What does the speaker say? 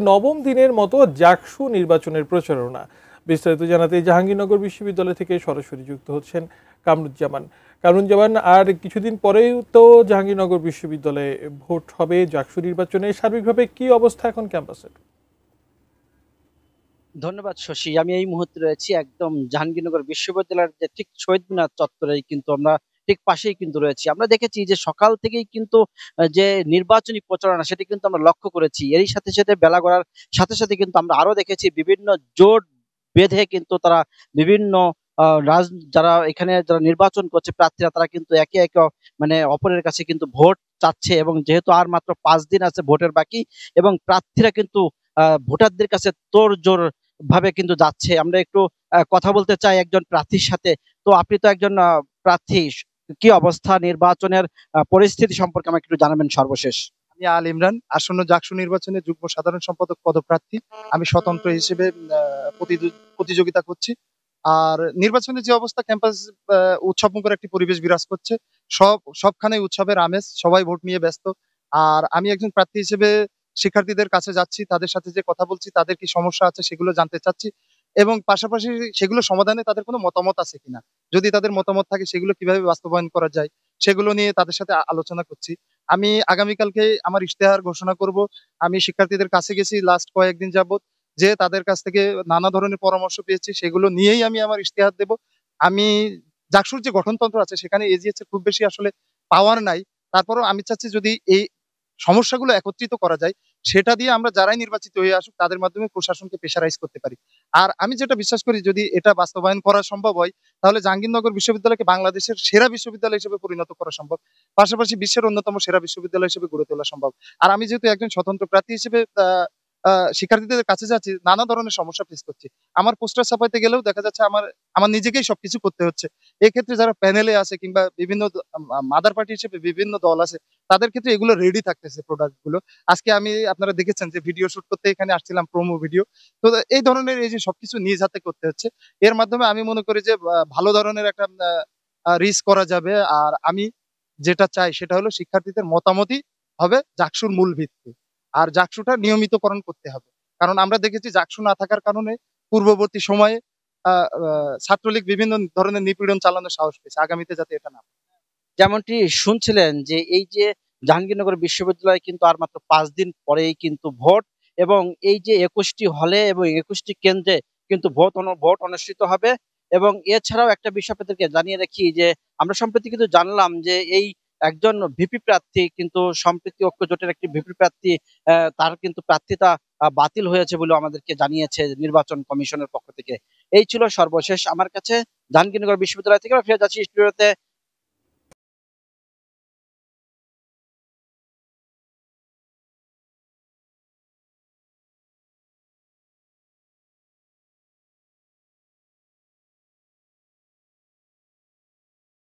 নবম দিনের মতো জাকসু নির্বাচনের প্রচারণা। বিস্তারিত জানাতে জাহাঙ্গীরনগর বিশ্ববিদ্যালয় থেকে সরাসরি যুক্ত হচ্ছেন কামরুজ্জামান। আর কিছুদিন পরেই তো জাহাঙ্গীরনগর বিশ্ববিদ্যালয়ে ভোট হবে জাকসু নির্বাচনে। সার্বিকভাবে কি অবস্থা এখন ক্যাম্পাসের? ধন্যবাদ শশী। আমি এই মুহূর্তে রয়েছি একদম জাহাঙ্গীরনগর বিশ্ববিদ্যালয়ের যে ঠিক শহীদ মিনার চত্বরেই কিন্তু আমরা ঠিক পাশেই কিন্তু রয়েছি। আমরা দেখেছি যে সকাল থেকেই কিন্তু যে নির্বাচনী প্রচারণা সেটি কিন্তু আমরা লক্ষ্য করেছি। এরই সাথে সাথে বেলা গড়ার সাথে সাথে কিন্তু আমরা আরো দেখেছি বিভিন্ন জোট বেঁধে কিন্তু তারা বিভিন্ন যারা এখানে যারা নির্বাচন করছে প্রার্থীরা তারা কিন্তু একে একে মানে অপরের কাছে কিন্তু ভোট চাচ্ছে, এবং যেহেতু আর মাত্র 5 দিন আছে ভোটের বাকি, এবং প্রার্থীরা কিন্তু ভোটারদের কাছে তোড়জোড় ভাবে কিন্তু যাচ্ছে। আমরা একটু কথা বলতে চাই একজন প্রার্থীর সাথে। তো আপনি তো একজন প্রার্থী, কি অবস্থা নির্বাচনের পরিস্থিতি সম্পর্কে আমাকে একটু জানাবেন সর্বশেষ। আমি আল ইমরান, আসন্ন জাকসু নির্বাচনে যুগ্ম সাধারণ সম্পাদক পদপ্রার্থী। আমি স্বতন্ত্র হিসেবে প্রতিযোগিতা করছি। আর নির্বাচনের যে অবস্থা, ক্যাম্পাস উৎসবমুখর একটি পরিবেশ বিরাজ করছে। সবখানে উৎসবের আমেজ, সবাই ভোট নিয়ে ব্যস্ত। আর আমি একজন প্রার্থী হিসেবে শিক্ষার্থীদের কাছে যাচ্ছি, তাদের সাথে যে কথা বলছি, তাদের কি সমস্যা আছে সেগুলো জানতে চাচ্ছি, এবং পাশাপাশি সেগুলো সমাধানে তাদের কোনো মতামত আছে কিনা, যদি তাদের মতামত থাকে সেগুলো কিভাবে বাস্তবায়ন করা যায় সেগুলো নিয়ে তাদের সাথে আলোচনা করছি। আমি আগামীকালকে আমার ইশতেহার ঘোষণা করব। আমি শিক্ষার্থীদের কাছে গেছি লাস্ট কয়েকদিন যাবত, যে তাদের কাছ থেকে নানা ধরনের পরামর্শ পেয়েছি, সেগুলো নিয়েই আমি আমার ইশতেহার দেব। আমি জাকসুর যে গঠনতন্ত্র আছে সেখানে এজিএস এর খুব বেশি আসলে পাওয়ার নাই। তারপরও আমি চাচ্ছি যদি এই সমস্যাগুলো একত্রিত করা যায়, সেটা দিয়ে আমরা যারাই নির্বাচিত হয়ে আসুক তাদের মাধ্যমে প্রশাসনকে প্রেশারাইজ করতে পারি। আর আমি যেটা বিশ্বাস করি, যদি এটা বাস্তবায়ন করা সম্ভব হয় তাহলে জাহাঙ্গীরনগর বিশ্ববিদ্যালয়কে বাংলাদেশের সেরা বিশ্ববিদ্যালয় হিসেবে পরিণত করা সম্ভব, পাশাপাশি বিশ্বের অন্যতম সেরা বিশ্ববিদ্যালয় হিসেবে গড়ে তোলা সম্ভব। আর আমি যেহেতু একজন স্বতন্ত্র প্রার্থী হিসেবে শিক্ষার্থীদের কাছে যাচ্ছি, নানা ধরনের সমস্যা ফেস করছি। আমার পোস্টার ছাপাইতে গেলেও দেখা যাচ্ছে আমার আমার নিজেকেই সবকিছু করতে হচ্ছে। এক্ষেত্রে যারা প্যানেলে আছে কিংবা বিভিন্ন মাদার পার্টি হিসেবে বিভিন্ন দল আছে, তাদের ক্ষেত্রে এগুলো রেডি থাকতেছে প্রোডাক্ট গুলো। আজকে আমি আপনারা দেখেছেন যে ভিডিও শুট করতে এখানে আসছিলাম, প্রোমো ভিডিও। তো এই ধরনের এই যে সবকিছু নিজ হাতে করতে হচ্ছে, এর মাধ্যমে আমি মনে করি যে ভালো ধরনের একটা রিস্ক করা যাবে। আর আমি যেটা চাই সেটা হলো শিক্ষার্থীদের মতামতই হবে জাকসুর মূল ভিত্তি। আর জাকসুটা নিয়মিতকরণ করতে হবে। কারণ আমরা দেখেছি জাকসু না থাকার কারণে পূর্ববর্তী সময়ে ছাত্রলীগ বিভিন্ন ধরনের নিপীড়ন চালানোর সাহস পেয়েছে। আগামীতে যাতে এটা না। যেমনটি শুনছিলেন যে এই যে জাহাঙ্গীরনগর বিশ্ববিদ্যালয়ে কিন্তু আর মাত্র 5 দিন পরেই কিন্তু ভোট, এবং এই যে 21টি হলে এবং 21টি কেন্দ্রে কিন্তু ভোট অনুষ্ঠিত হবে। এবং এছাড়াও একটা বিষয় আপনাদেরকে জানিয়ে রাখি যে আমরা সম্প্রতি কিন্তু জানলাম যে এই একজন ভিপি প্রার্থী কিন্তু সম্প্রীতি ঐক্য জোটের একটি ভিপি প্রার্থী, তার কিন্তু প্রার্থিতা বাতিল হয়েছে বলে আমাদেরকে জানিয়েছে নির্বাচন কমিশনের পক্ষ থেকে। এই ছিল সর্বশেষ আমার কাছে জাহাঙ্গীরনগর বিশ্ববিদ্যালয় থেকে। ফিরে যাচ্ছি স্টুডিওতে